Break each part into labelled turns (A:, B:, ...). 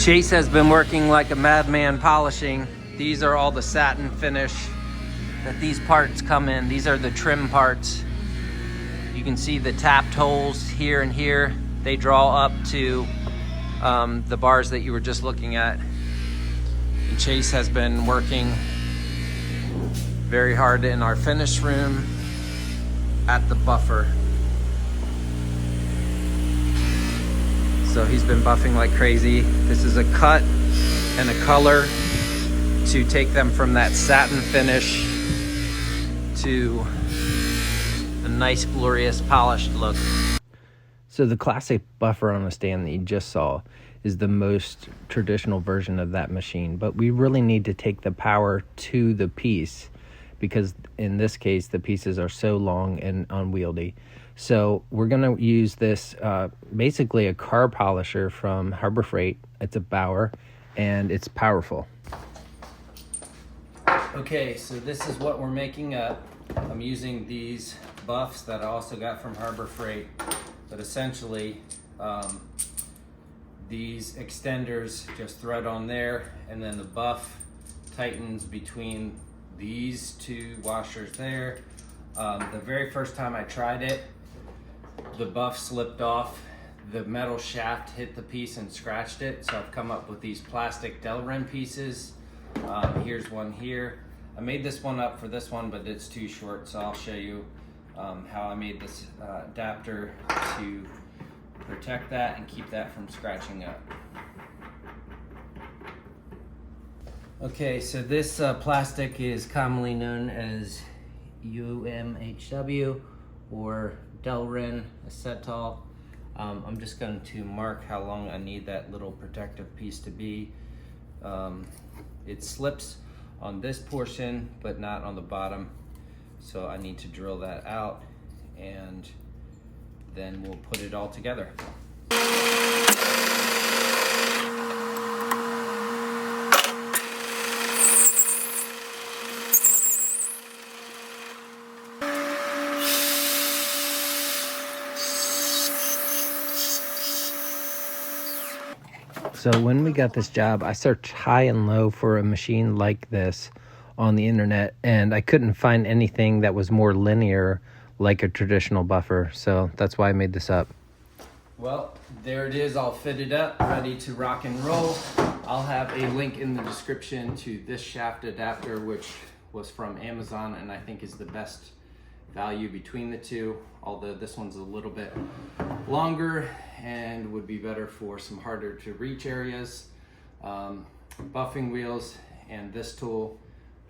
A: Chase has been working like a madman polishing. These are all the satin finish that these parts come in. These are the trim parts. You can see the tapped holes here and here. They draw up to the bars that you were just looking at. And Chase has been working very hard in our finish room at the buffer. So he's been buffing like crazy. This is a cut and a color to take them from that satin finish to a nice, glorious, polished look. So the classic buffer on the stand that you just saw is the most traditional version of that machine, but we really need to take the power to the piece because in this case, the pieces are so long and unwieldy. So we're gonna use this, basically a car polisher from Harbor Freight. It's a Bauer and it's powerful. Okay, so this is what we're making up. I'm using these buffs that I also got from Harbor Freight, but essentially these extenders just thread on there, and then the buff tightens between these two washers there. The very first time I tried it, the buff slipped off, the metal shaft hit the piece and scratched it, so I've come up with these plastic Delrin pieces. Here's one here. I made this one up for this one, but it's too short, so I'll show you how I made this adapter to protect that and keep that from scratching up. Okay, so this plastic is commonly known as UMHW or Delrin acetal. I'm just going to mark how long I need that little protective piece to be. It slips on this portion, but not on the bottom. So I need to drill that out and then we'll put it all together. So when we got this job, I searched high and low for a machine like this on the internet, and I couldn't find anything that was more linear like a traditional buffer. So that's why I made this up. Well, there it is, all fitted up, ready to rock and roll. I'll have a link in the description to this shaft adapter, which was from Amazon, and I think is the best value between the two, although this one's a little bit longer and would be better for some harder to reach areas. Buffing wheels and this tool,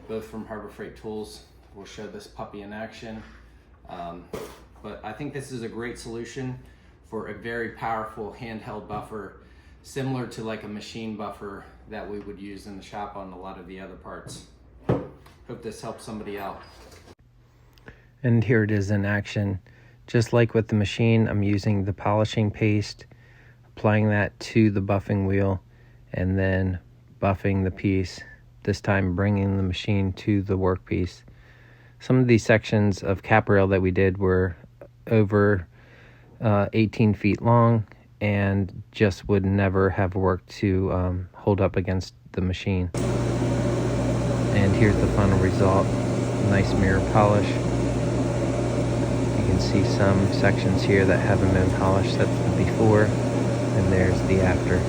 A: both from Harbor Freight Tools. We'll show this puppy in action. But I think this is a great solution for a very powerful handheld buffer, similar to like a machine buffer that we would use in the shop on a lot of the other parts. Hope this helps somebody out. And here it is in action. Just like with the machine, I'm using the polishing paste, applying that to the buffing wheel, and then buffing the piece, this time bringing the machine to the workpiece. Some of these sections of cap rail that we did were over 18 feet long and just would never have worked to hold up against the machine. And here's the final result. Nice mirror polish. You can see some sections here that haven't been polished. That's the before, and there's the after.